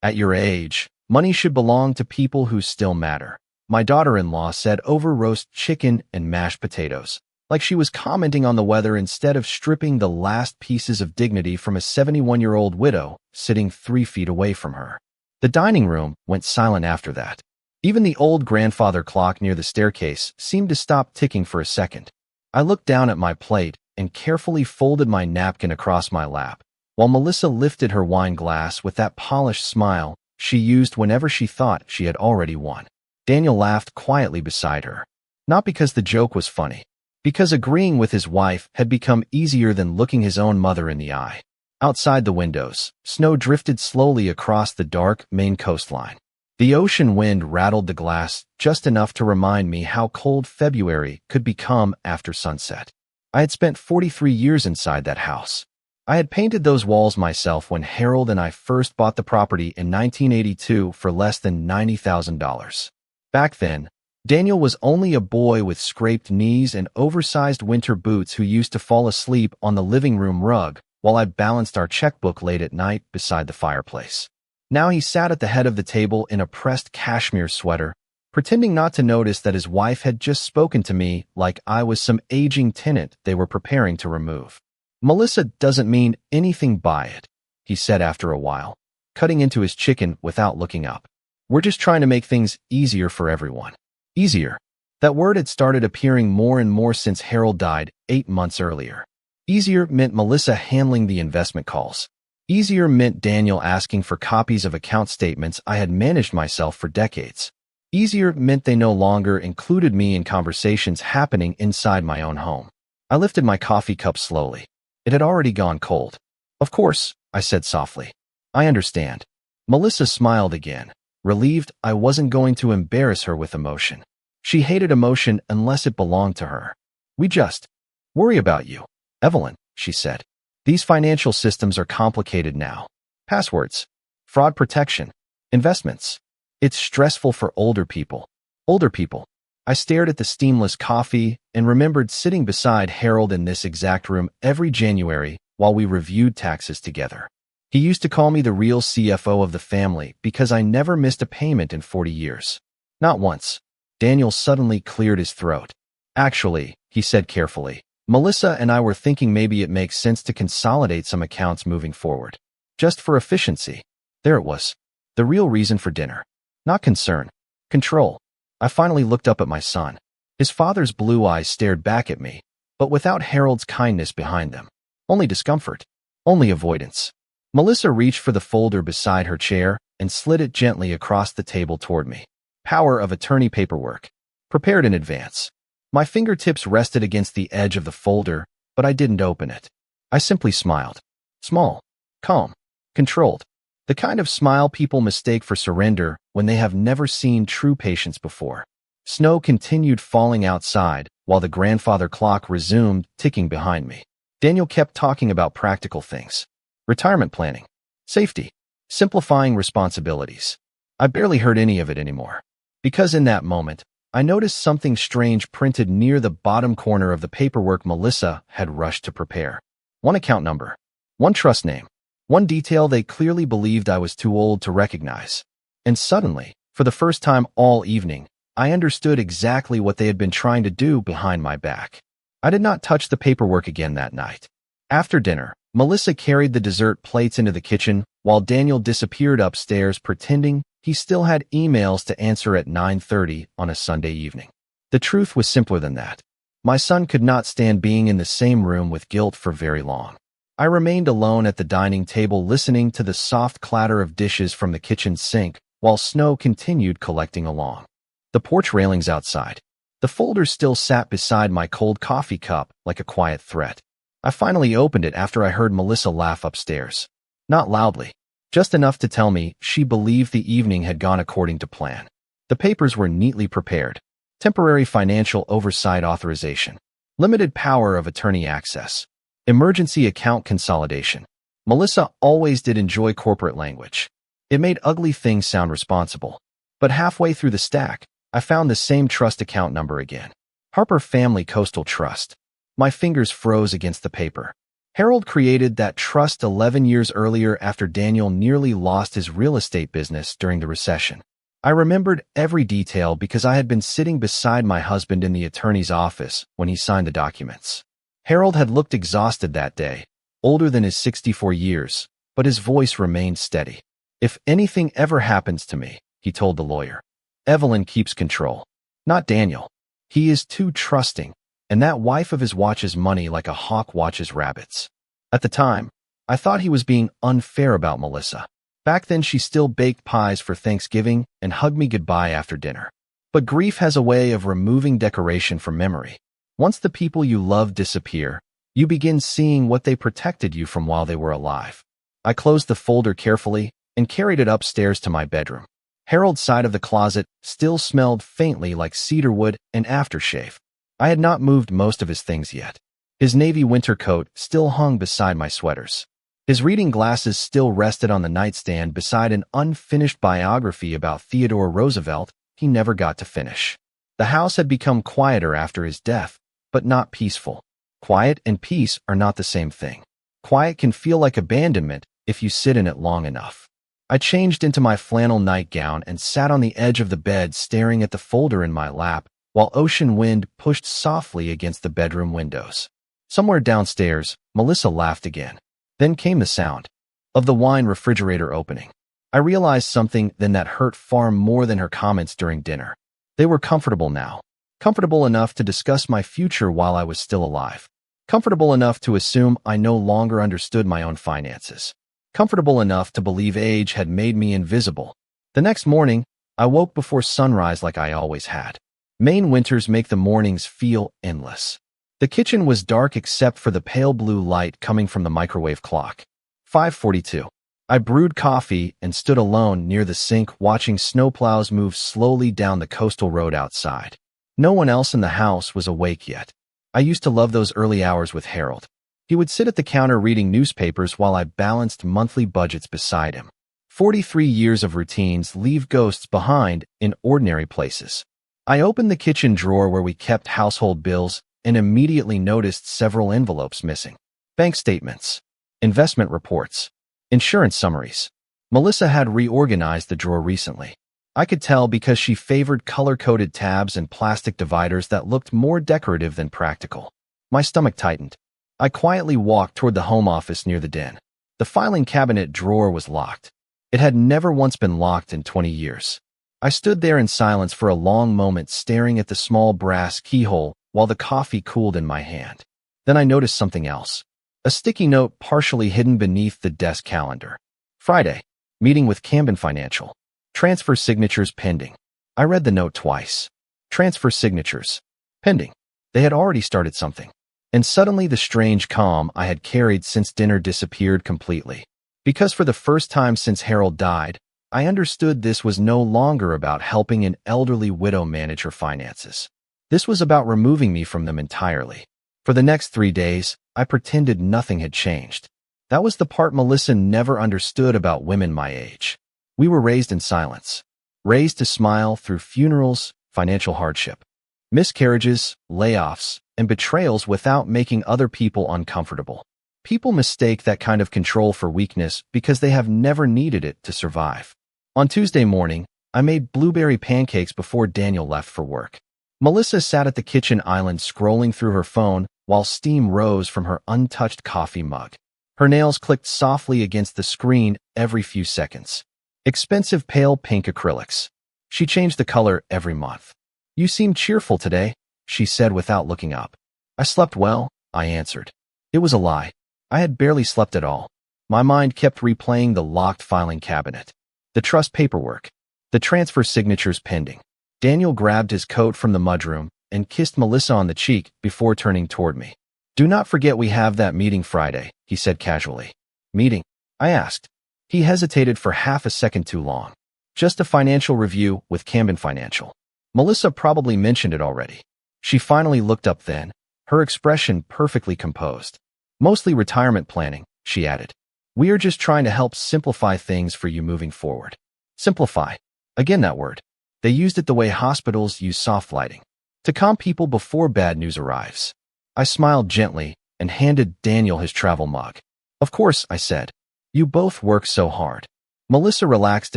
At your age, money should belong to people who still matter. My daughter-in-law said over roast chicken and mashed potatoes, like she was commenting on the weather instead of stripping the last pieces of dignity from a 71-year-old widow sitting 3 feet away from her. The dining room went silent after that. Even the old grandfather clock near the staircase seemed to stop ticking for a second. I looked down at my plate and carefully folded my napkin across my lap, while Melissa lifted her wine glass with that polished smile she used whenever she thought she had already won. Daniel laughed quietly beside her. Not because the joke was funny, because agreeing with his wife had become easier than looking his own mother in the eye. Outside the windows, snow drifted slowly across the dark Maine coastline. The ocean wind rattled the glass just enough to remind me how cold February could become after sunset. I had spent 43 years inside that house. I had painted those walls myself when Harold and I first bought the property in 1982 for less than $90,000. Back then, Daniel was only a boy with scraped knees and oversized winter boots who used to fall asleep on the living room rug while I balanced our checkbook late at night beside the fireplace. Now he sat at the head of the table in a pressed cashmere sweater, pretending not to notice that his wife had just spoken to me like I was some aging tenant they were preparing to remove. "Melissa doesn't mean anything by it," he said after a while, cutting into his chicken without looking up. "We're just trying to make things easier for everyone." Easier. That word had started appearing more and more since Harold died 8 months earlier. Easier meant Melissa handling the investment calls. Easier meant Daniel asking for copies of account statements I had managed myself for decades. Easier meant they no longer included me in conversations happening inside my own home. I lifted my coffee cup slowly. It had already gone cold. "Of course," I said softly. "I understand." Melissa smiled again, relieved I wasn't going to embarrass her with emotion. She hated emotion unless it belonged to her. "We just worry about you, Evelyn," she said. "These financial systems are complicated now. Passwords, fraud protection, investments. It's stressful for older people." Older people. I stared at the steamless coffee and remembered sitting beside Harold in this exact room every January while we reviewed taxes together. He used to call me the real CFO of the family because I never missed a payment in 40 years. Not once. Daniel suddenly cleared his throat. "Actually," he said carefully, "Melissa and I were thinking maybe it makes sense to consolidate some accounts moving forward. Just for efficiency." There it was. The real reason for dinner. Not concern. Control. I finally looked up at my son. His father's blue eyes stared back at me, but without Harold's kindness behind them. Only discomfort. Only avoidance. Melissa reached for the folder beside her chair and slid it gently across the table toward me. Power of attorney paperwork. Prepared in advance. My fingertips rested against the edge of the folder, but I didn't open it. I simply smiled. Small. Calm. Controlled. The kind of smile people mistake for surrender when they have never seen true patience before. Snow continued falling outside while the grandfather clock resumed ticking behind me. Daniel kept talking about practical things. Retirement planning. Safety. Simplifying responsibilities. I barely heard any of it anymore. Because in that moment, I noticed something strange printed near the bottom corner of the paperwork Melissa had rushed to prepare. One account number. One trust name. One detail they clearly believed I was too old to recognize. And suddenly, for the first time all evening, I understood exactly what they had been trying to do behind my back. I did not touch the paperwork again that night. After dinner, Melissa carried the dessert plates into the kitchen while Daniel disappeared upstairs pretending he still had emails to answer at 9:30 on a Sunday evening. The truth was simpler than that. My son could not stand being in the same room with guilt for very long. I remained alone at the dining table listening to the soft clatter of dishes from the kitchen sink while snow continued collecting along the porch railings outside. The folder still sat beside my cold coffee cup like a quiet threat. I finally opened it after I heard Melissa laugh upstairs. Not loudly, just enough to tell me she believed the evening had gone according to plan. The papers were neatly prepared. Temporary financial oversight authorization. Limited power of attorney access. Emergency account consolidation. Melissa always did enjoy corporate language. It made ugly things sound responsible. But halfway through the stack, I found the same trust account number again. Harper Family Coastal Trust. My fingers froze against the paper. Harold created that trust 11 years earlier after Daniel nearly lost his real estate business during the recession. I remembered every detail because I had been sitting beside my husband in the attorney's office when he signed the documents. Harold had looked exhausted that day, older than his 64 years, but his voice remained steady. "If anything ever happens to me," he told the lawyer, "Evelyn keeps control. Not Daniel. He is too trusting, and that wife of his watches money like a hawk watches rabbits." At the time, I thought he was being unfair about Melissa. Back then she still baked pies for Thanksgiving and hugged me goodbye after dinner. But grief has a way of removing decoration from memory. Once the people you love disappear, you begin seeing what they protected you from while they were alive. I closed the folder carefully and carried it upstairs to my bedroom. Harold's side of the closet still smelled faintly like cedarwood and aftershave. I had not moved most of his things yet. His navy winter coat still hung beside my sweaters. His reading glasses still rested on the nightstand beside an unfinished biography about Theodore Roosevelt he never got to finish. The house had become quieter after his death, but not peaceful. Quiet and peace are not the same thing. Quiet can feel like abandonment if you sit in it long enough. I changed into my flannel nightgown and sat on the edge of the bed staring at the folder in my lap while ocean wind pushed softly against the bedroom windows. Somewhere downstairs, Melissa laughed again. Then came the sound of the wine refrigerator opening. I realized something then that hurt far more than her comments during dinner. They were comfortable now. Comfortable enough to discuss my future while I was still alive. Comfortable enough to assume I no longer understood my own finances. Comfortable enough to believe age had made me invisible. The next morning, I woke before sunrise like I always had. Maine winters make the mornings feel endless. The kitchen was dark except for the pale blue light coming from the microwave clock. 5:42. I brewed coffee and stood alone near the sink watching snowplows move slowly down the coastal road outside. No one else in the house was awake yet. I used to love those early hours with Harold. He would sit at the counter reading newspapers while I balanced monthly budgets beside him. 43 years of routines leave ghosts behind in ordinary places. I opened the kitchen drawer where we kept household bills and immediately noticed several envelopes missing. Bank statements, investment reports, insurance summaries. Melissa had reorganized the drawer recently. I could tell because she favored color-coded tabs and plastic dividers that looked more decorative than practical. My stomach tightened. I quietly walked toward the home office near the den. The filing cabinet drawer was locked. It had never once been locked in 20 years. I stood there in silence for a long moment staring at the small brass keyhole while the coffee cooled in my hand. Then I noticed something else. A sticky note partially hidden beneath the desk calendar. Friday, meeting with Camden Financial. Transfer signatures pending. I read the note twice. Transfer signatures. Pending. They had already started something. And suddenly the strange calm I had carried since dinner disappeared completely. Because for the first time since Harold died, I understood this was no longer about helping an elderly widow manage her finances. This was about removing me from them entirely. For the next 3 days, I pretended nothing had changed. That was the part Melissa never understood about women my age. We were raised in silence. Raised to smile through funerals, financial hardship, miscarriages, layoffs, and betrayals without making other people uncomfortable. People mistake that kind of control for weakness because they have never needed it to survive. On Tuesday morning, I made blueberry pancakes before Daniel left for work. Melissa sat at the kitchen island scrolling through her phone while steam rose from her untouched coffee mug. Her nails clicked softly against the screen every few seconds. Expensive pale pink acrylics. She changed the color every month. "You seem cheerful today," she said without looking up. "I slept well," I answered. It was a lie. I had barely slept at all. My mind kept replaying the locked filing cabinet, the trust paperwork, the transfer signatures pending. Daniel grabbed his coat from the mudroom and kissed Melissa on the cheek before turning toward me. "Do not forget we have that meeting Friday," he said casually. "Meeting?" I asked. He hesitated for half a second too long. "Just a financial review with Camden Financial." Melissa probably mentioned it already. She finally looked up then, her expression perfectly composed. "Mostly retirement planning," she added. "We are just trying to help simplify things for you moving forward." Simplify. Again that word. They used it the way hospitals use soft lighting. To calm people before bad news arrives. I smiled gently, and handed Daniel his travel mug. Of course, I said. You both work so hard. Melissa relaxed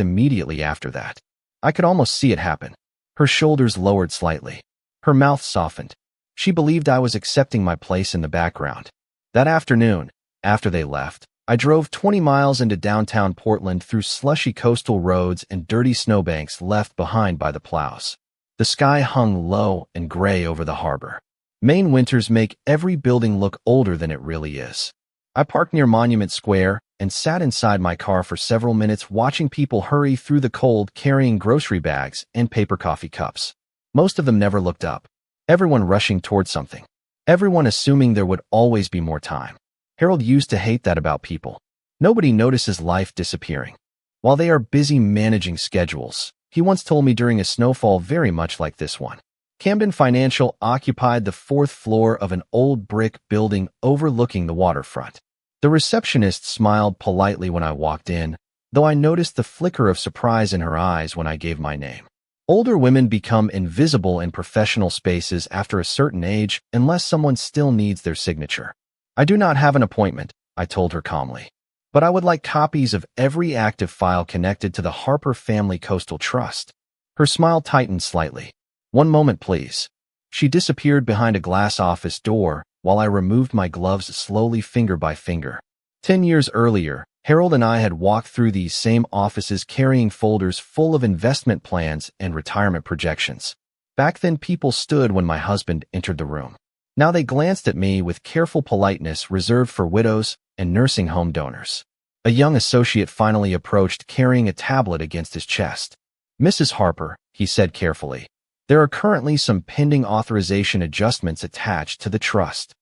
immediately after that. I could almost see it happen. Her shoulders lowered slightly. Her mouth softened. She believed I was accepting my place in the background. That afternoon, after they left, I drove 20 miles into downtown Portland through slushy coastal roads and dirty snowbanks left behind by the plows. The sky hung low and gray over the harbor. Maine winters make every building look older than it really is. I parked near Monument Square and sat inside my car for several minutes watching people hurry through the cold carrying grocery bags and paper coffee cups. Most of them never looked up. Everyone rushing toward something. Everyone assuming there would always be more time. Harold used to hate that about people. Nobody notices life disappearing. While they are busy managing schedules, he once told me during a snowfall very much like this one. Camden Financial occupied the 4th floor of an old brick building overlooking the waterfront. The receptionist smiled politely when I walked in, though I noticed the flicker of surprise in her eyes when I gave my name. Older women become invisible in professional spaces after a certain age unless someone still needs their signature. I do not have an appointment, I told her calmly, but I would like copies of every active file connected to the Harper Family Coastal Trust. Her smile tightened slightly. One moment, please. She disappeared behind a glass office door while I removed my gloves slowly finger by finger. 10 years earlier, Harold and I had walked through these same offices carrying folders full of investment plans and retirement projections. Back then, people stood when my husband entered the room. Now they glanced at me with careful politeness reserved for widows and nursing home donors. A young associate finally approached carrying a tablet against his chest. Mrs. Harper, he said carefully, there are currently some pending authorization adjustments attached to the trust.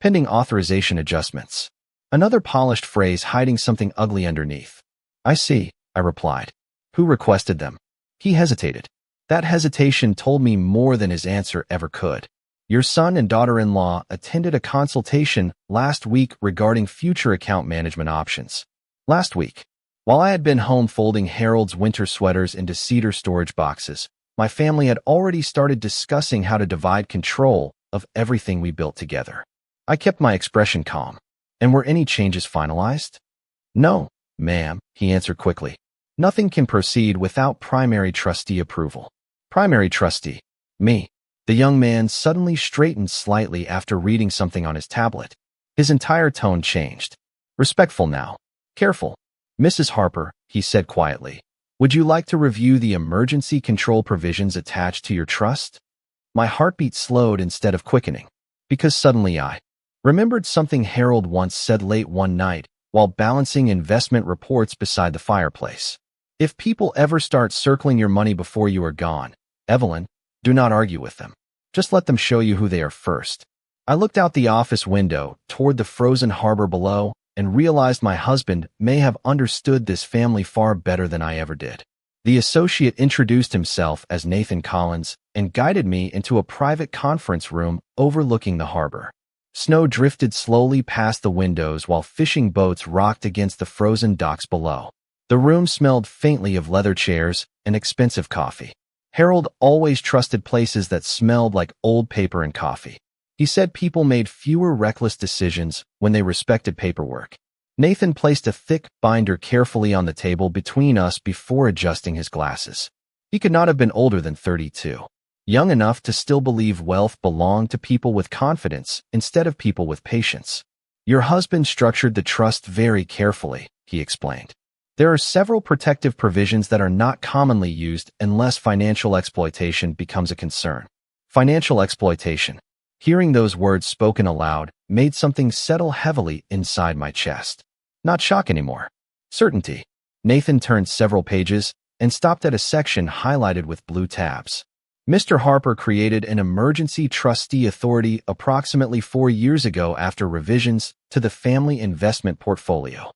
Pending authorization adjustments. Another polished phrase hiding something ugly underneath. I see, I replied. Who requested them? He hesitated. That hesitation told me more than his answer ever could. Your son and daughter-in-law attended a consultation last week regarding future account management options. Last week, while I had been home folding Harold's winter sweaters into cedar storage boxes, my family had already started discussing how to divide control of everything we built together. I kept my expression calm. And were any changes finalized? No, ma'am, he answered quickly. Nothing can proceed without primary trustee approval. Primary trustee? Me. The young man suddenly straightened slightly after reading something on his tablet. His entire tone changed. Respectful now. Careful. Mrs. Harper, he said quietly. Would you like to review the emergency control provisions attached to your trust? My heartbeat slowed instead of quickening, because suddenly I remembered something Harold once said late one night while balancing investment reports beside the fireplace. If people ever start circling your money before you are gone, Evelyn, do not argue with them. Just let them show you who they are first. I looked out the office window toward the frozen harbor below and realized my husband may have understood this family far better than I ever did. The associate introduced himself as Nathan Collins and guided me into a private conference room overlooking the harbor. Snow drifted slowly past the windows while fishing boats rocked against the frozen docks below. The room smelled faintly of leather chairs and expensive coffee. Harold always trusted places that smelled like old paper and coffee. He said people made fewer reckless decisions when they respected paperwork. Nathan placed a thick binder carefully on the table between us before adjusting his glasses. He could not have been older than 32. Young enough to still believe wealth belonged to people with confidence instead of people with patience. Your husband structured the trust very carefully, he explained. There are several protective provisions that are not commonly used unless financial exploitation becomes a concern. Financial exploitation. Hearing those words spoken aloud made something settle heavily inside my chest. Not shock anymore. Certainty. Nathan turned several pages and stopped at a section highlighted with blue tabs. Mr. Harper created an emergency trustee authority approximately 4 years ago after revisions to the family investment portfolio.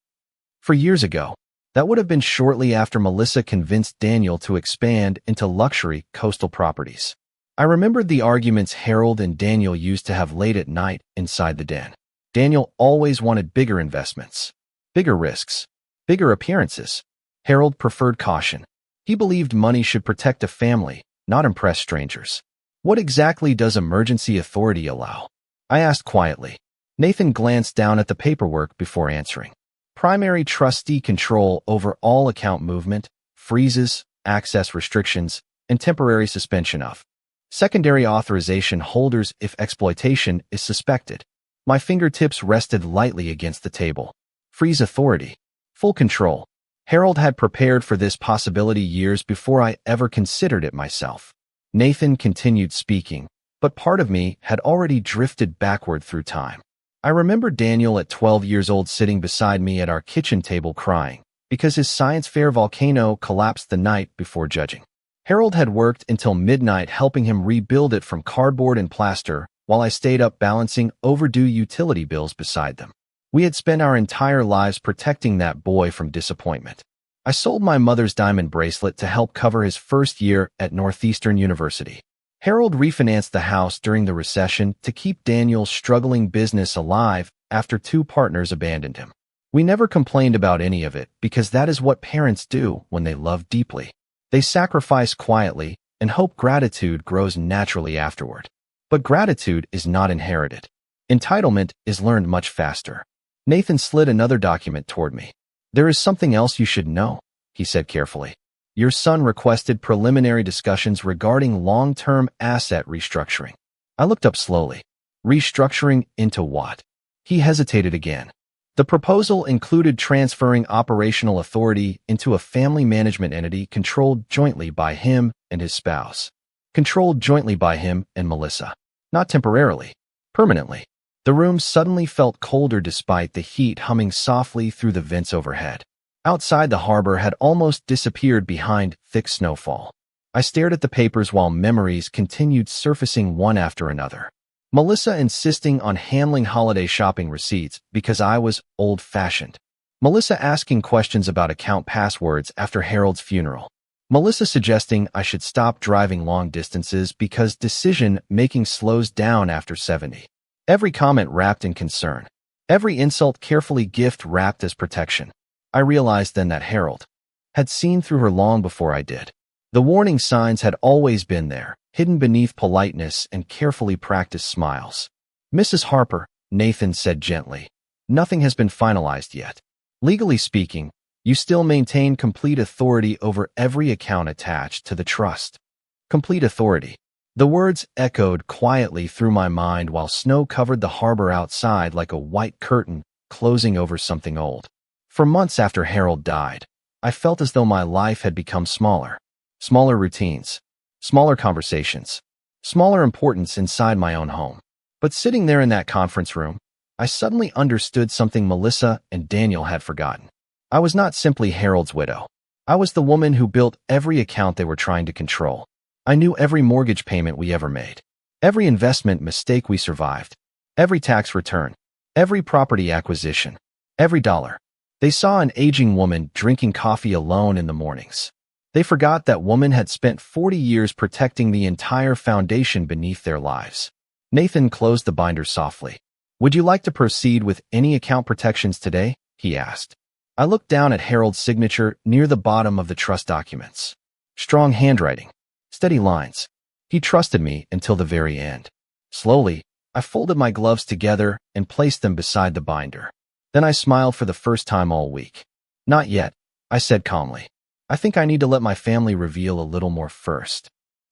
4 years ago. That would have been shortly after Melissa convinced Daniel to expand into luxury coastal properties. I remembered the arguments Harold and Daniel used to have late at night inside the den. Daniel always wanted bigger investments, bigger risks, bigger appearances. Harold preferred caution. He believed money should protect a family, not impress strangers. What exactly does emergency authority allow? I asked quietly. Nathan glanced down at the paperwork before answering. Primary trustee control over all account movement, freezes, access restrictions, and temporary suspension of secondary authorization holders if exploitation is suspected. My fingertips rested lightly against the table. Freeze authority. Full control. Harold had prepared for this possibility years before I ever considered it myself. Nathan continued speaking, but part of me had already drifted backward through time. I remember Daniel at 12 years old sitting beside me at our kitchen table crying because his science fair volcano collapsed the night before judging. Harold had worked until midnight helping him rebuild it from cardboard and plaster while I stayed up balancing overdue utility bills beside them. We had spent our entire lives protecting that boy from disappointment. I sold my mother's diamond bracelet to help cover his first year at Northeastern University. Harold refinanced the house during the recession to keep Daniel's struggling business alive after two partners abandoned him. We never complained about any of it because that is what parents do when they love deeply. They sacrifice quietly and hope gratitude grows naturally afterward. But gratitude is not inherited. Entitlement is learned much faster. Nathan slid another document toward me. There is something else you should know, he said carefully. Your son requested preliminary discussions regarding long-term asset restructuring. I looked up slowly. Restructuring into what? He hesitated again. The proposal included transferring operational authority into a family management entity controlled jointly by him and his spouse. Controlled jointly by him and Melissa. Not temporarily, permanently. The room suddenly felt colder despite the heat humming softly through the vents overhead. Outside, the harbor had almost disappeared behind thick snowfall. I stared at the papers while memories continued surfacing one after another. Melissa insisting on handling holiday shopping receipts because I was old-fashioned. Melissa asking questions about account passwords after Harold's funeral. Melissa suggesting I should stop driving long distances because decision-making slows down after 70. Every comment wrapped in concern. Every insult carefully gift-wrapped as protection. I realized then that Harold had seen through her long before I did. The warning signs had always been there, hidden beneath politeness and carefully practiced smiles. Mrs. Harper, Nathan said gently, nothing has been finalized yet. Legally speaking, you still maintain complete authority over every account attached to the trust. Complete authority. The words echoed quietly through my mind while snow covered the harbor outside like a white curtain closing over something old. For months after Harold died, I felt as though my life had become smaller. Smaller routines, smaller conversations, smaller importance inside my own home. But sitting there in that conference room, I suddenly understood something Melissa and Daniel had forgotten. I was not simply Harold's widow. I was the woman who built every account they were trying to control. I knew every mortgage payment we ever made, every investment mistake we survived, every tax return, every property acquisition, every dollar. They saw an aging woman drinking coffee alone in the mornings. They forgot that woman had spent 40 years protecting the entire foundation beneath their lives. Nathan closed the binder softly. Would you like to proceed with any account protections today? He asked. I looked down at Harold's signature near the bottom of the trust documents. Strong handwriting. Steady lines. He trusted me until the very end. Slowly, I folded my gloves together and placed them beside the binder. Then I smiled for the first time all week. Not yet, I said calmly. I think I need to let my family reveal a little more first.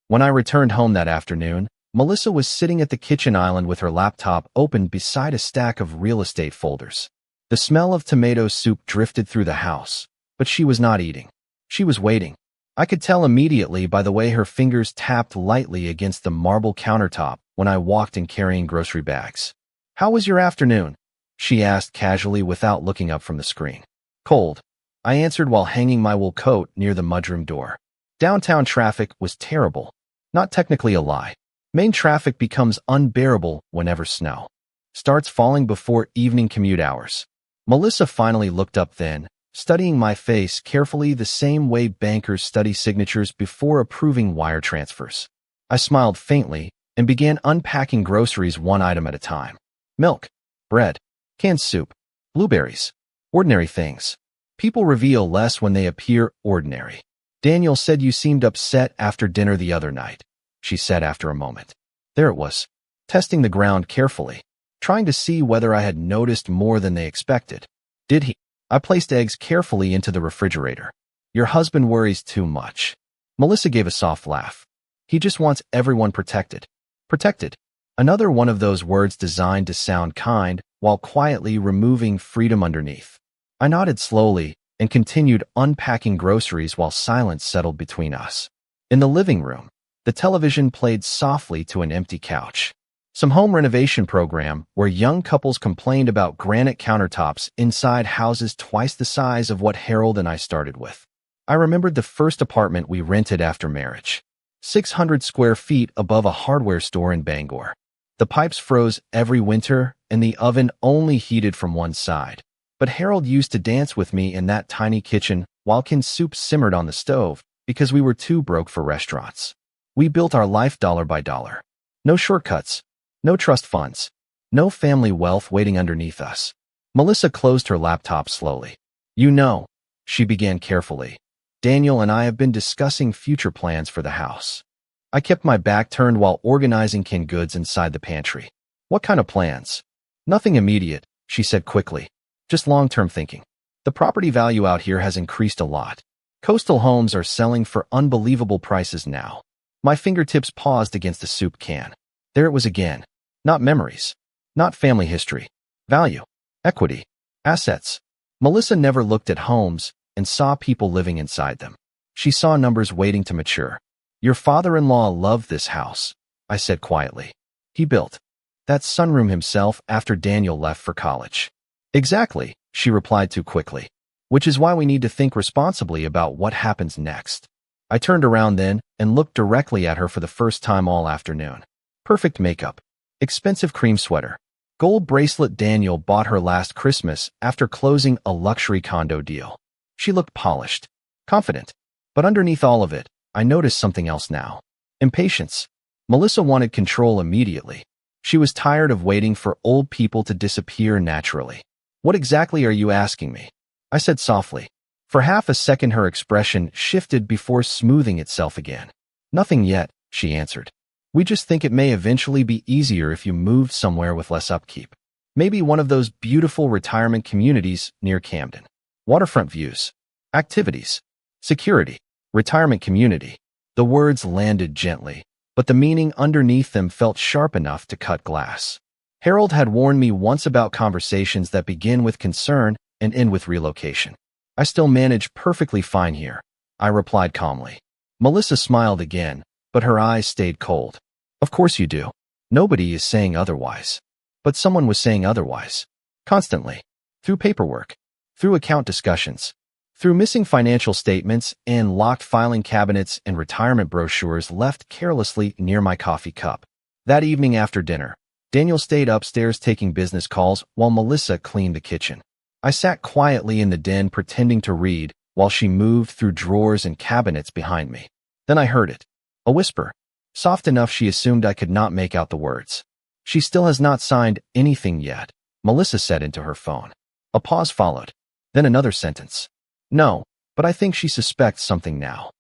When I returned home that afternoon, Melissa was sitting at the kitchen island with her laptop open beside a stack of real estate folders. The smell of tomato soup drifted through the house, but she was not eating. She was waiting. I could tell immediately by the way her fingers tapped lightly against the marble countertop when I walked in carrying grocery bags. How was your afternoon? She asked casually without looking up from the screen. Cold, I answered while hanging my wool coat near the mudroom door. Downtown traffic was terrible. Not technically a lie. Maine traffic becomes unbearable whenever snow starts falling before evening commute hours. Melissa finally looked up then, studying my face carefully the same way bankers study signatures before approving wire transfers. I smiled faintly and began unpacking groceries one item at a time. Milk, bread, canned soup, blueberries, ordinary things. People reveal less when they appear ordinary. Daniel said you seemed upset after dinner the other night, she said after a moment. There it was, testing the ground carefully. trying to see whether I had noticed more than they expected. Did he? I placed eggs carefully into the refrigerator. Your husband worries too much. Melissa gave a soft laugh. He just wants everyone protected. Protected. Another one of those words designed to sound kind while quietly removing freedom underneath. I nodded slowly and continued unpacking groceries while silence settled between us. In the living room, the television played softly to an empty couch. Some home renovation program where young couples complained about granite countertops inside houses twice the size of what Harold and I started with. I remembered the first apartment we rented after marriage. 600 square feet above a hardware store in Bangor. The pipes froze every winter and the oven only heated from one side. But Harold used to dance with me in that tiny kitchen while canned soup simmered on the stove because we were too broke for restaurants. We built our life dollar by dollar. No shortcuts. No trust funds. No family wealth waiting underneath us. Melissa closed her laptop slowly. You know, she began carefully. Daniel and I have been discussing future plans for the house. I kept my back turned while organizing canned goods inside the pantry. What kind of plans? Nothing immediate, she said quickly. Just long-term thinking. The property value out here has increased a lot. Coastal homes are selling for unbelievable prices now. My fingertips paused against the soup can. There it was again. Not memories. Not family history. Value. Equity. Assets. Melissa never looked at homes and saw people living inside them. She saw numbers waiting to mature. Your father-in-law loved this house, I said quietly. He built that sunroom himself after Daniel left for college. Exactly, she replied too quickly. Which is why we need to think responsibly about what happens next. I turned around then and looked directly at her for the first time all afternoon. Perfect makeup. Expensive cream sweater. Gold bracelet Daniel bought her last Christmas after closing a luxury condo deal. She looked polished, confident. But underneath all of it, I noticed something else now. Impatience. Melissa wanted control immediately. She was tired of waiting for old people to disappear naturally. What exactly are you asking me? I said softly. For half a second her expression shifted before smoothing itself again. Nothing yet, she answered. We just think it may eventually be easier if you moved somewhere with less upkeep. Maybe one of those beautiful retirement communities near Camden. Waterfront views. Activities. Security. Retirement community. The words landed gently, but the meaning underneath them felt sharp enough to cut glass. Harold had warned me once about conversations that begin with concern and end with relocation. I still manage perfectly fine here, I replied calmly. Melissa smiled again, but her eyes stayed cold. Of course you do. Nobody is saying otherwise. But someone was saying otherwise. Constantly. Through paperwork. Through account discussions. Through missing financial statements and locked filing cabinets and retirement brochures left carelessly near my coffee cup. That evening after dinner, Daniel stayed upstairs taking business calls while Melissa cleaned the kitchen. I sat quietly in the den pretending to read while she moved through drawers and cabinets behind me. Then I heard it. A whisper. Soft enough she assumed I could not make out the words. She still has not signed anything yet, Melissa said into her phone. A pause followed. Then another sentence. No, but I think she suspects something now.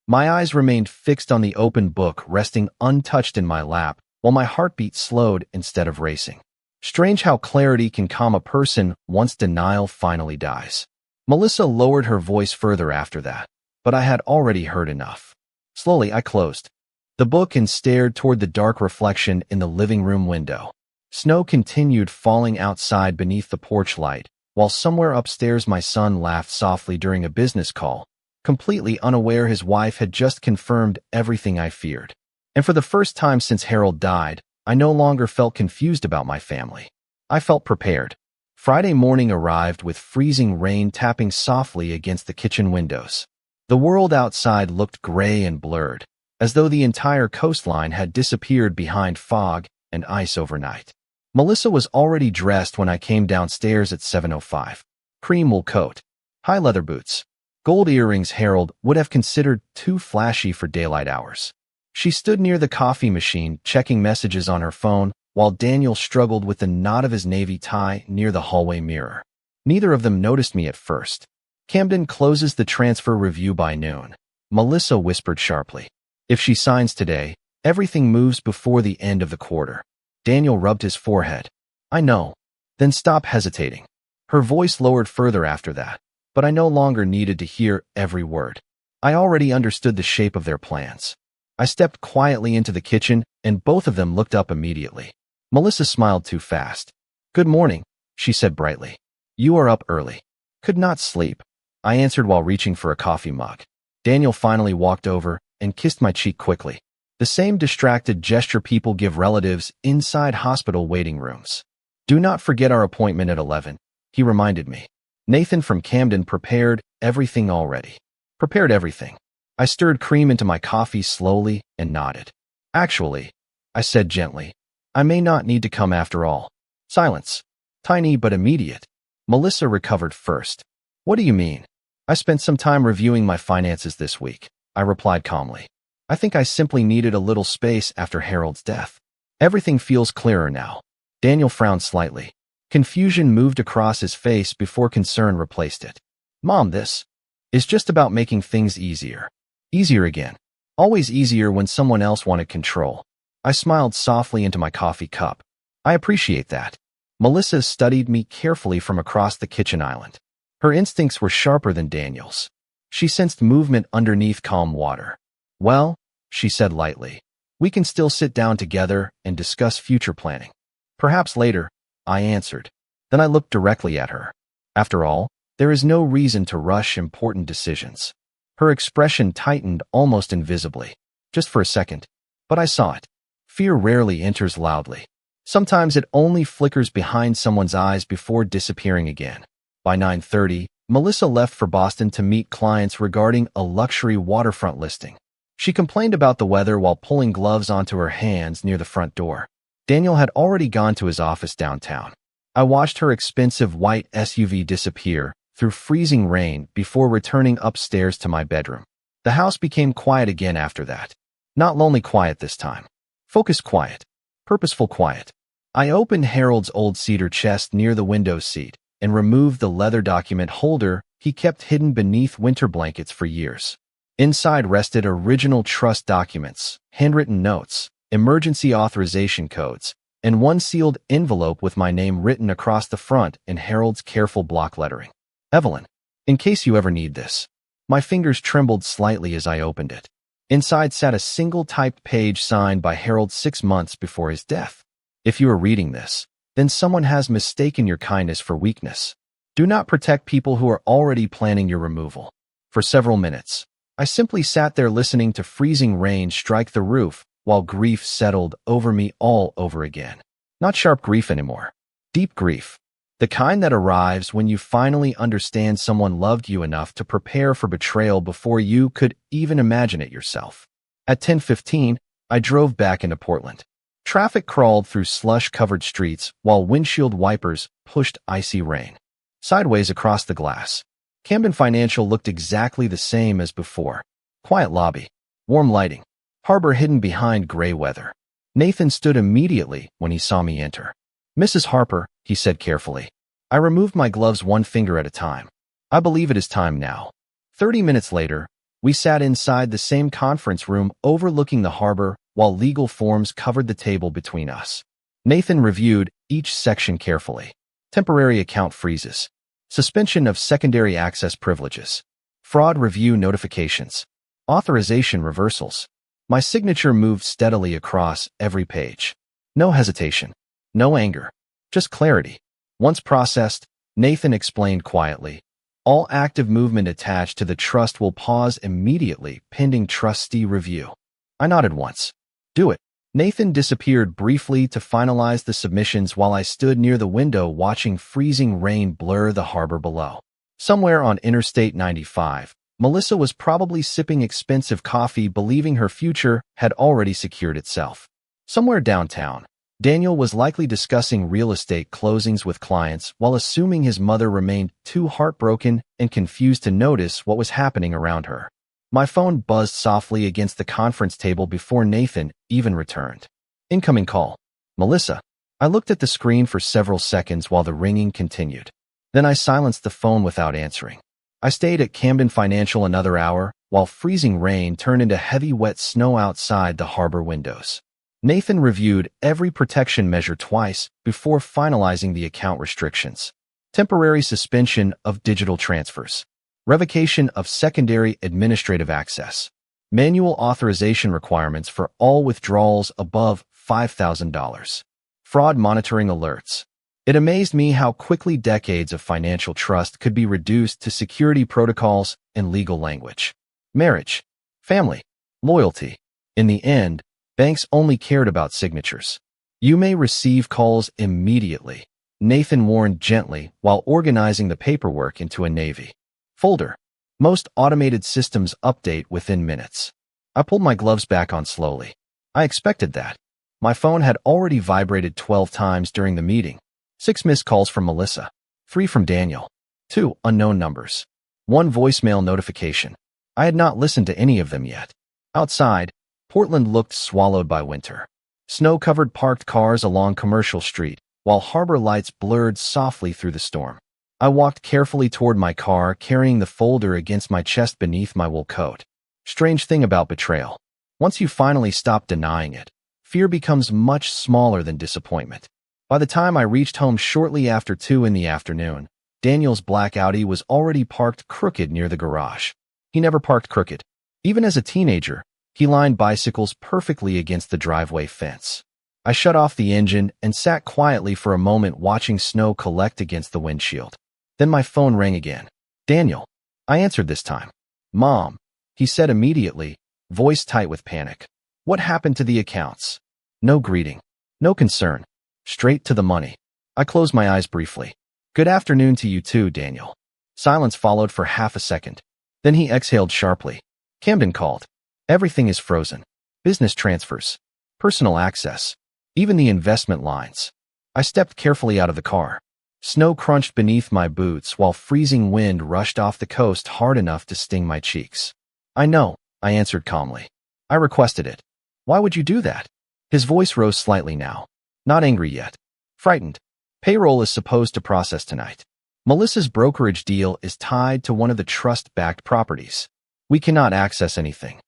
My eyes remained fixed on the open book resting untouched in my lap while my heartbeat slowed instead of racing. Strange how clarity can calm a person once denial finally dies. Melissa lowered her voice further after that, but I had already heard enough. Slowly I closed the book and stared toward the dark reflection in the living room window. Snow continued falling outside beneath the porch light, while somewhere upstairs my son laughed softly during a business call, completely unaware his wife had just confirmed everything I feared. And for the first time since Harold died, I no longer felt confused about my family. I felt prepared. Friday morning arrived with freezing rain tapping softly against the kitchen windows. The world outside looked gray and blurred, as though the entire coastline had disappeared behind fog and ice overnight. Melissa was already dressed when I came downstairs at 7:05. Cream wool coat, high leather boots, gold earrings Harold would have considered too flashy for daylight hours. She stood near the coffee machine, checking messages on her phone, while Daniel struggled with the knot of his navy tie near the hallway mirror. Neither of them noticed me at first. Camden closes the transfer review by noon, Melissa whispered sharply. If she signs today, everything moves before the end of the quarter. Daniel rubbed his forehead. I know. Then stop hesitating. Her voice lowered further after that, but I no longer needed to hear every word. I already understood the shape of their plans. I stepped quietly into the kitchen, and both of them looked up immediately. Melissa smiled too fast. "Good morning," she said brightly. "You are up early." "Could not sleep," I answered while reaching for a coffee mug. Daniel finally walked over and kissed my cheek quickly. The same distracted gesture people give relatives inside hospital waiting rooms. "Do not forget our appointment at 11, he reminded me. Nathan from Camden prepared everything already. Prepared everything. I stirred cream into my coffee slowly and nodded. "Actually," I said gently, "I may not need to come after all." Silence. Tiny but immediate. Melissa recovered first. "What do you mean?" "I spent some time reviewing my finances this week," I replied calmly. "I think I simply needed a little space after Harold's death. Everything feels clearer now." Daniel frowned slightly. Confusion moved across his face before concern replaced it. "Mom, this is just about making things easier. Easier again. Always easier when someone else wanted control." I smiled softly into my coffee cup. "I appreciate that." Melissa studied me carefully from across the kitchen island. Her instincts were sharper than Daniel's. She sensed movement underneath calm water. "Well," she said lightly, "we can still sit down together and discuss future planning." "Perhaps later," I answered. Then I looked directly at her. After all, there is no reason to rush important decisions. Her expression tightened almost invisibly, just for a second. But I saw it. Fear rarely enters loudly. Sometimes it only flickers behind someone's eyes before disappearing again. By 9:30, Melissa left for Boston to meet clients regarding a luxury waterfront listing. She complained about the weather while pulling gloves onto her hands near the front door. Daniel had already gone to his office downtown. I watched her expensive white SUV disappear through freezing rain before returning upstairs to my bedroom. The house became quiet again after that. Not lonely quiet this time. Focused quiet. Purposeful quiet. I opened Harold's old cedar chest near the window seat and removed the leather document holder he kept hidden beneath winter blankets for years. Inside rested original trust documents, handwritten notes, emergency authorization codes, and one sealed envelope with my name written across the front in Harold's careful block lettering. "Evelyn, in case you ever need this." My fingers trembled slightly as I opened it. Inside sat a single typed page signed by Harold 6 months before his death. "If you are reading this, then someone has mistaken your kindness for weakness. Do not protect people who are already planning your removal." For several minutes, I simply sat there listening to freezing rain strike the roof while grief settled over me all over again. Not sharp grief anymore. Deep grief. The kind that arrives when you finally understand someone loved you enough to prepare for betrayal before you could even imagine it yourself. At 10:15, I drove back into Portland. Traffic crawled through slush-covered streets while windshield wipers pushed icy rain. Sideways across the glass, Camden Financial looked exactly the same as before. Quiet lobby. Warm lighting. Harbor hidden behind gray weather. Nathan stood immediately when he saw me enter. "Mrs. Harper," he said carefully. I removed my gloves one finger at a time. "I believe it is time now." 30 minutes later, we sat inside the same conference room overlooking the harbor while legal forms covered the table between us. Nathan reviewed each section carefully. Temporary account freezes. Suspension of secondary access privileges. Fraud review notifications. Authorization reversals. My signature moved steadily across every page. No hesitation. No anger. Just clarity. Once processed, Nathan explained quietly, "All active movement attached to the trust will pause immediately pending trustee review." I nodded once. "Do it." Nathan disappeared briefly to finalize the submissions while I stood near the window watching freezing rain blur the harbor below. Somewhere on Interstate 95, Melissa was probably sipping expensive coffee, believing her future had already secured itself. Somewhere downtown, Daniel was likely discussing real estate closings with clients while assuming his mother remained too heartbroken and confused to notice what was happening around her. My phone buzzed softly against the conference table before Nathan even returned. Incoming call. "Melissa." I looked at the screen for several seconds while the ringing continued. Then I silenced the phone without answering. I stayed at Camden Financial another hour while freezing rain turned into heavy wet snow outside the harbor windows. Nathan reviewed every protection measure twice before finalizing the account restrictions. Temporary suspension of digital transfers. Revocation of secondary administrative access. Manual authorization requirements for all withdrawals above $5,000. Fraud monitoring alerts. It amazed me how quickly decades of financial trust could be reduced to security protocols and legal language. Marriage. Family. Loyalty. In the end, banks only cared about signatures. You may receive calls immediately, Nathan warned gently while organizing the paperwork into a Navy folder. Most automated systems update within minutes. I pulled my gloves back on slowly. I expected that. My phone had already vibrated 12 times during the meeting. 6 missed calls from Melissa. 3 from Daniel. 2 unknown numbers. 1 voicemail notification. I had not listened to any of them yet. Outside, Portland looked swallowed by winter. Snow-covered parked cars along Commercial Street, while harbor lights blurred softly through the storm. I walked carefully toward my car, carrying the folder against my chest beneath my wool coat. Strange thing about betrayal. Once you finally stop denying it, fear becomes much smaller than disappointment. By the time I reached home shortly after 2 in the afternoon, Daniel's black Audi was already parked crooked near the garage. He never parked crooked. Even as a teenager, he lined bicycles perfectly against the driveway fence. I shut off the engine and sat quietly for a moment watching snow collect against the windshield. Then my phone rang again. Daniel. I answered this time. Mom, he said immediately, voice tight with panic. What happened to the accounts? No greeting. No concern. Straight to the money. I closed my eyes briefly. Good afternoon to you too, Daniel. Silence followed for half a second. Then he exhaled sharply. Camden called. Everything is frozen. Business transfers. Personal access. Even the investment lines. I stepped carefully out of the car. Snow crunched beneath my boots while freezing wind rushed off the coast hard enough to sting my cheeks. I know, I answered calmly. I requested it. Why would you do that? His voice rose slightly now. Not angry yet. Frightened. Payroll is supposed to process tonight. Melissa's brokerage deal is tied to one of the trust-backed properties. We cannot access anything.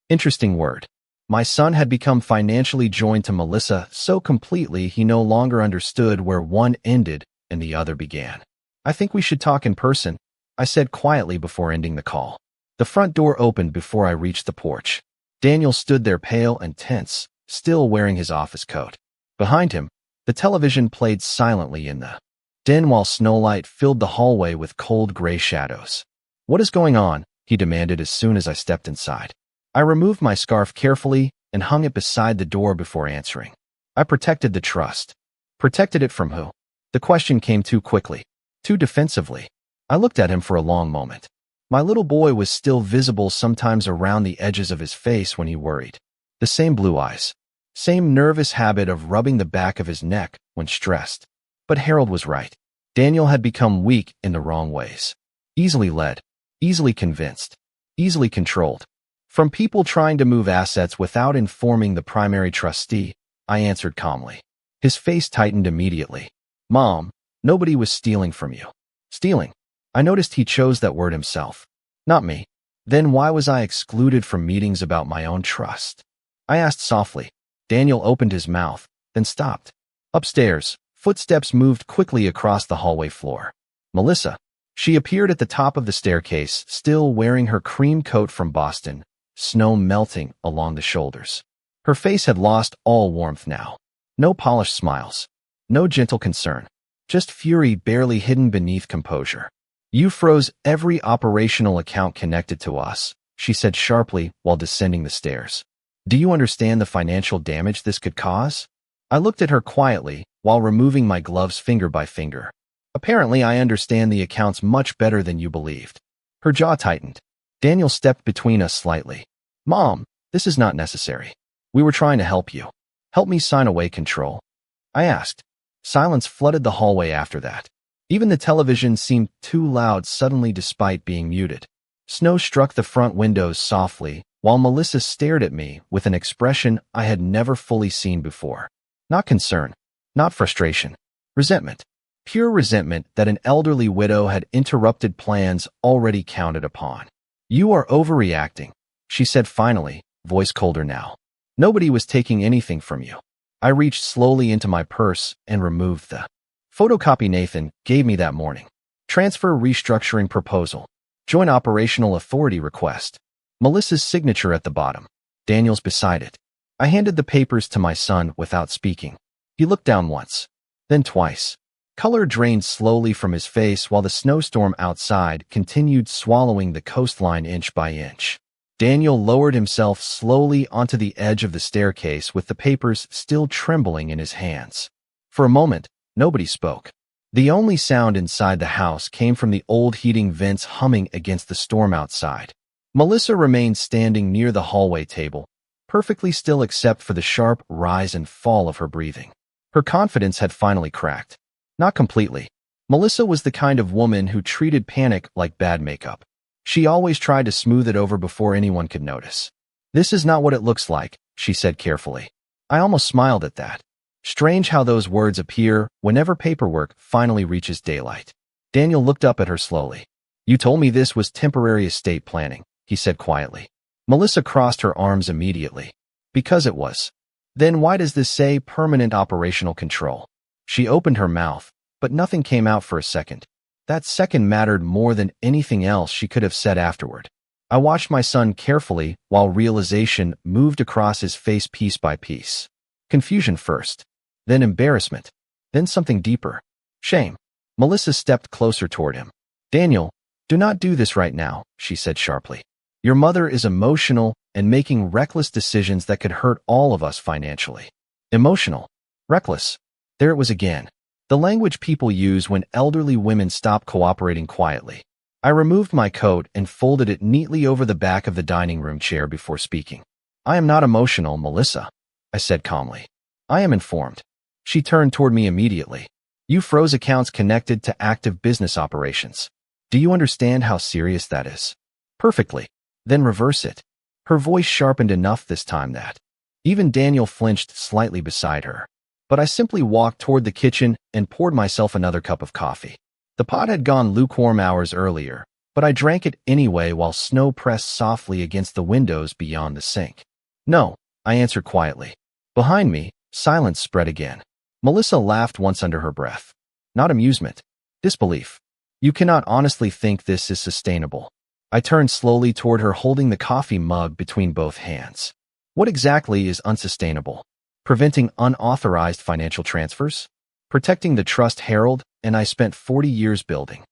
Interesting word. My son had become financially joined to Melissa so completely he no longer understood where one ended and the other began. I think we should talk in person, I said quietly before ending the call. The front door opened before I reached the porch. Daniel stood there pale and tense, still wearing his office coat. Behind him, the television played silently in the den while snowlight filled the hallway with cold gray shadows. What is going on? He demanded as soon as I stepped inside. I removed my scarf carefully and hung it beside the door before answering. I protected the trust. Protected it from who? The question came too quickly, too defensively. I looked at him for a long moment. My little boy was still visible sometimes around the edges of his face when he worried. The same blue eyes. Same nervous habit of rubbing the back of his neck when stressed. But Harold was right. Daniel had become weak in the wrong ways. Easily led. Easily convinced. Easily controlled. From people trying to move assets without informing the primary trustee, I answered calmly. His face tightened immediately. Mom, nobody was stealing from you. Stealing? I noticed he chose that word himself. Not me. Then why was I excluded from meetings about my own trust? I asked softly. Daniel opened his mouth, then stopped. Upstairs, footsteps moved quickly across the hallway floor. Melissa. She appeared at the top of the staircase, still wearing her cream coat from Boston, snow melting along the shoulders. Her face had lost all warmth now. No polished smiles. No gentle concern. Just fury barely hidden beneath composure. You froze every operational account connected to us, she said sharply while descending the stairs. Do you understand the financial damage this could cause? I looked at her quietly while removing my gloves finger by finger. Apparently, I understand the accounts much better than you believed. Her jaw tightened. Daniel stepped between us slightly. Mom, this is not necessary. We were trying to help you. Help me sign away control. I asked. Silence flooded the hallway after that. Even the television seemed too loud suddenly despite being muted. Snow struck the front windows softly, while Melissa stared at me with an expression I had never fully seen before. Not concern. Not frustration. Resentment. Pure resentment that an elderly widow had interrupted plans already counted upon. You are overreacting, she said finally, voice colder now. Nobody was taking anything from you. I reached slowly into my purse and removed the photocopy Nathan gave me that morning. Transfer restructuring proposal. Joint operational authority request. Melissa's signature at the bottom. Daniel's beside it. I handed the papers to my son without speaking. He looked down once, then twice. Color drained slowly from his face while the snowstorm outside continued swallowing the coastline inch by inch. Daniel lowered himself slowly onto the edge of the staircase with the papers still trembling in his hands. For a moment, nobody spoke. The only sound inside the house came from the old heating vents humming against the storm outside. Melissa remained standing near the hallway table, perfectly still except for the sharp rise and fall of her breathing. Her confidence had finally cracked. Not completely. Melissa was the kind of woman who treated panic like bad makeup. She always tried to smooth it over before anyone could notice. "This is not what it looks like," she said carefully. I almost smiled at that. Strange how those words appear whenever paperwork finally reaches daylight. Daniel looked up at her slowly. "You told me this was temporary estate planning," he said quietly. Melissa crossed her arms immediately. "Because it was." "Then why does this say permanent operational control?" She opened her mouth, but nothing came out for a second. That second mattered more than anything else she could have said afterward. I watched my son carefully while realization moved across his face piece by piece. Confusion first, then embarrassment, then something deeper. Shame. Melissa stepped closer toward him. "Daniel, do not do this right now," she said sharply. "Your mother is emotional and making reckless decisions that could hurt all of us financially." Emotional. Reckless. There it was again. The language people use when elderly women stop cooperating quietly. I removed my coat and folded it neatly over the back of the dining room chair before speaking. "I am not emotional, Melissa," I said calmly. "I am informed." She turned toward me immediately. "You froze accounts connected to active business operations. Do you understand how serious that is?" "Perfectly." "Then reverse it." Her voice sharpened enough this time that even Daniel flinched slightly beside her. But I simply walked toward the kitchen and poured myself another cup of coffee. The pot had gone lukewarm hours earlier, but I drank it anyway while snow pressed softly against the windows beyond the sink. "No," I answered quietly. Behind me, silence spread again. Melissa laughed once under her breath. Not amusement. Disbelief. "You cannot honestly think this is sustainable." I turned slowly toward her holding the coffee mug between both hands. "What exactly is unsustainable? Preventing unauthorized financial transfers? Protecting the trust Harold and I spent 40 years building."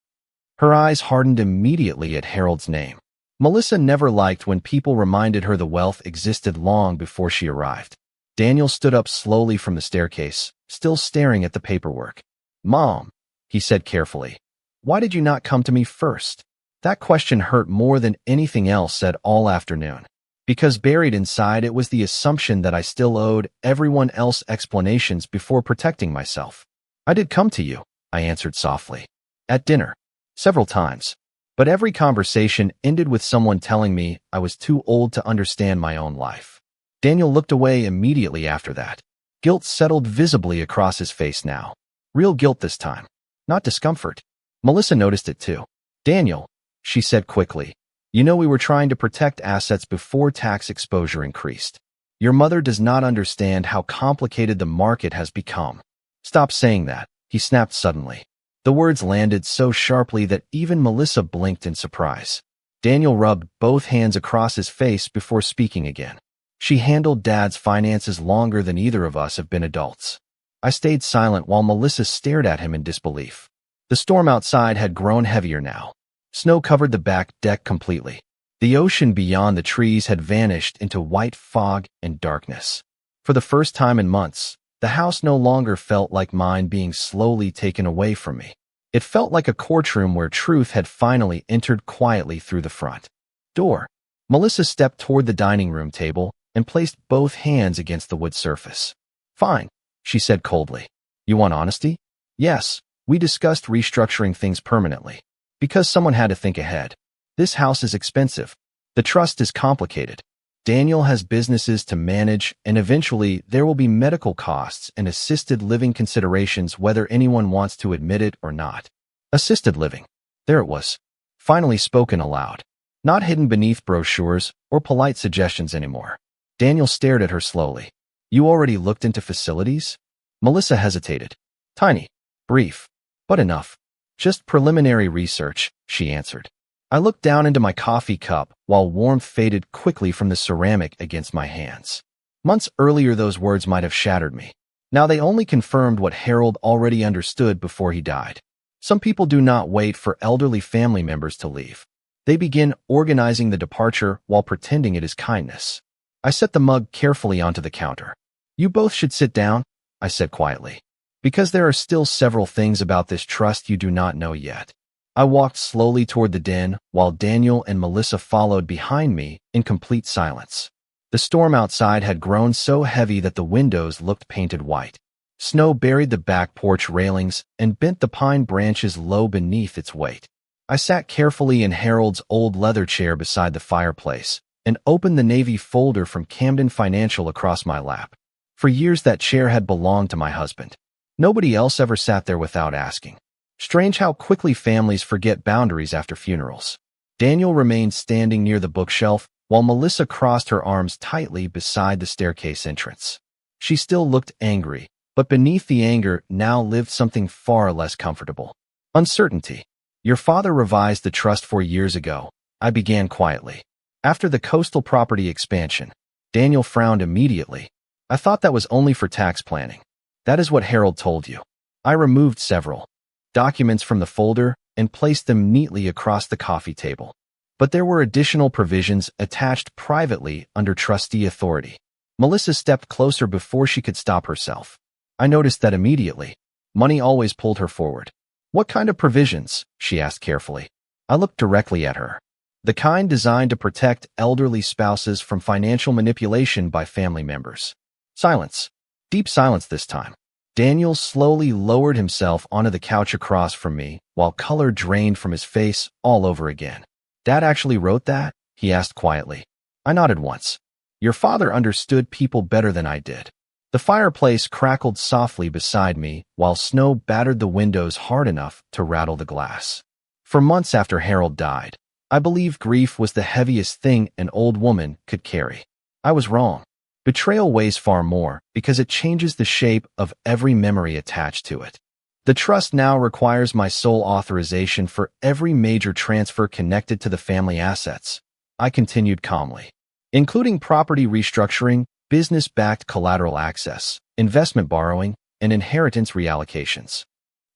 Her eyes hardened immediately at Harold's name. Melissa never liked when people reminded her the wealth existed long before she arrived. Daniel stood up slowly from the staircase, still staring at the paperwork. "Mom," he said carefully, "why did you not come to me first?" That question hurt more than anything else said all afternoon. Because buried inside it was the assumption that I still owed everyone else explanations before protecting myself. "I did come to you," I answered softly. "At dinner. Several times. But every conversation ended with someone telling me I was too old to understand my own life." Daniel looked away immediately after that. Guilt settled visibly across his face now. Real guilt this time. Not discomfort. Melissa noticed it too. "Daniel," she said quickly, "you know we were trying to protect assets before tax exposure increased. Your mother does not understand how complicated the market has become." "Stop saying that," he snapped suddenly. The words landed so sharply that even Melissa blinked in surprise. Daniel rubbed both hands across his face before speaking again. "She handled Dad's finances longer than either of us have been adults." I stayed silent while Melissa stared at him in disbelief. The storm outside had grown heavier now. Snow covered the back deck completely. The ocean beyond the trees had vanished into white fog and darkness. For the first time in months, the house no longer felt like mine being slowly taken away from me. It felt like a courtroom where truth had finally entered quietly through the front door. Melissa stepped toward the dining room table and placed both hands against the wood surface. "Fine," she said coldly. "You want honesty?" "Yes, we discussed restructuring things permanently. Because someone had to think ahead. This house is expensive. The trust is complicated. Daniel has businesses to manage, and eventually there will be medical costs and assisted living considerations whether anyone wants to admit it or not." Assisted living. There it was. Finally spoken aloud. Not hidden beneath brochures or polite suggestions anymore. Daniel stared at her slowly. You already looked into facilities? Melissa hesitated. Tiny. Brief. But enough. Just preliminary research, she answered. I looked down into my coffee cup while warmth faded quickly from the ceramic against my hands. Months earlier those words might have shattered me. Now they only confirmed what Harold already understood before he died. Some people do not wait for elderly family members to leave. They begin organizing the departure while pretending it is kindness. I set the mug carefully onto the counter. You both should sit down, I said quietly, because there are still several things about this trust you do not know yet. I walked slowly toward the den while Daniel and Melissa followed behind me in complete silence. The storm outside had grown so heavy that the windows looked painted white. Snow buried the back porch railings and bent the pine branches low beneath its weight. I sat carefully in Harold's old leather chair beside the fireplace and opened the Navy folder from Camden Financial across my lap. For years that chair had belonged to my husband. Nobody else ever sat there without asking. Strange how quickly families forget boundaries after funerals. Daniel remained standing near the bookshelf while Melissa crossed her arms tightly beside the staircase entrance. She still looked angry, but beneath the anger now lived something far less comfortable. Uncertainty. Your father revised the trust 4 years ago, I began quietly. After the coastal property expansion, Daniel frowned immediately. I thought that was only for tax planning. That is what Harold told you. I removed several documents from the folder and placed them neatly across the coffee table. But there were additional provisions attached privately under trustee authority. Melissa stepped closer before she could stop herself. I noticed that immediately. Money always pulled her forward. What kind of provisions? She asked carefully. I looked directly at her. The kind designed to protect elderly spouses from financial manipulation by family members. Silence. Deep silence this time. Daniel slowly lowered himself onto the couch across from me while color drained from his face all over again. Dad actually wrote that? He asked quietly. I nodded once. Your father understood people better than I did. The fireplace crackled softly beside me while snow battered the windows hard enough to rattle the glass. For months after Harold died, I believed grief was the heaviest thing an old woman could carry. I was wrong. Betrayal weighs far more because it changes the shape of every memory attached to it. The trust now requires my sole authorization for every major transfer connected to the family assets, I continued calmly, including property restructuring, business-backed collateral access, investment borrowing, and inheritance reallocations.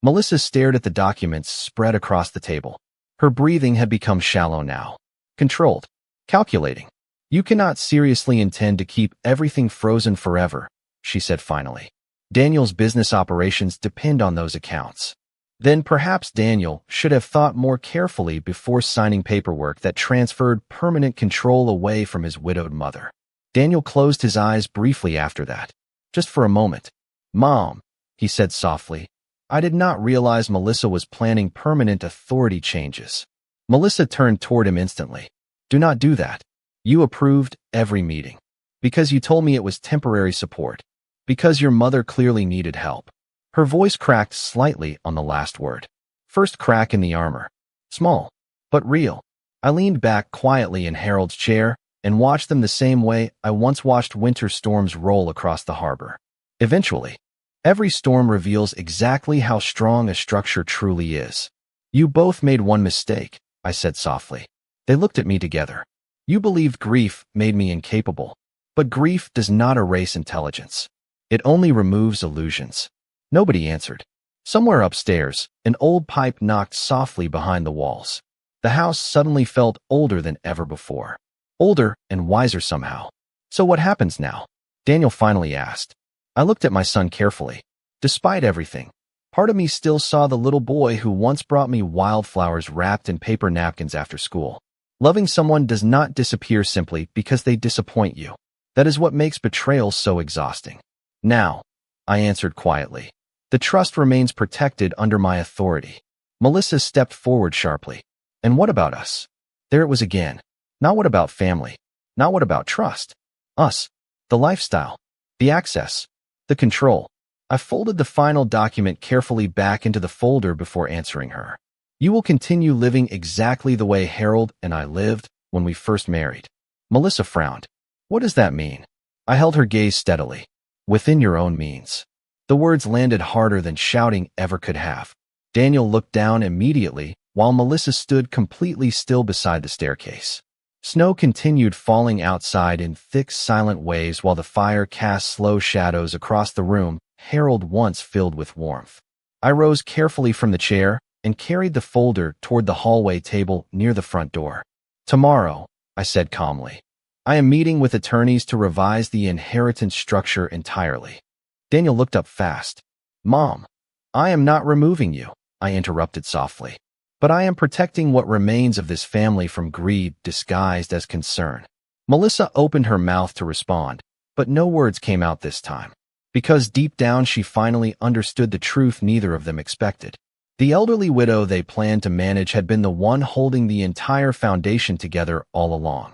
Melissa stared at the documents spread across the table. Her breathing had become shallow now. Controlled. Calculating. You cannot seriously intend to keep everything frozen forever, she said finally. Daniel's business operations depend on those accounts. Then perhaps Daniel should have thought more carefully before signing paperwork that transferred permanent control away from his widowed mother. Daniel closed his eyes briefly after that. Just for a moment. Mom, he said softly. I did not realize Melissa was planning permanent authority changes. Melissa turned toward him instantly. Do not do that. You approved every meeting. Because you told me it was temporary support. Because your mother clearly needed help. Her voice cracked slightly on the last word. First crack in the armor. Small, but real. I leaned back quietly in Harold's chair and watched them the same way I once watched winter storms roll across the harbor. Eventually, every storm reveals exactly how strong a structure truly is. You both made one mistake, I said softly. They looked at me together. You believed grief made me incapable, but grief does not erase intelligence. It only removes illusions. Nobody answered. Somewhere upstairs, an old pipe knocked softly behind the walls. The house suddenly felt older than ever before. Older and wiser somehow. So what happens now? Daniel finally asked. I looked at my son carefully. Despite everything, part of me still saw the little boy who once brought me wildflowers wrapped in paper napkins after school. Loving someone does not disappear simply because they disappoint you. That is what makes betrayal so exhausting. Now, I answered quietly. The trust remains protected under my authority. Melissa stepped forward sharply. And what about us? There it was again. Not what about family. Not what about trust. Us. The lifestyle. The access. The control. I folded the final document carefully back into the folder before answering her. You will continue living exactly the way Harold and I lived when we first married. Melissa frowned. What does that mean? I held her gaze steadily. Within your own means. The words landed harder than shouting ever could have. Daniel looked down immediately, while Melissa stood completely still beside the staircase. Snow continued falling outside in thick, silent waves while the fire cast slow shadows across the room, Harold once filled with warmth. I rose carefully from the chair and carried the folder toward the hallway table near the front door. Tomorrow, I said calmly, I am meeting with attorneys to revise the inheritance structure entirely. Daniel looked up fast. Mom, I am not removing you, I interrupted softly. But I am protecting what remains of this family from greed disguised as concern. Melissa opened her mouth to respond, but no words came out this time. Because deep down she finally understood the truth neither of them expected. The elderly widow they planned to manage had been the one holding the entire foundation together all along.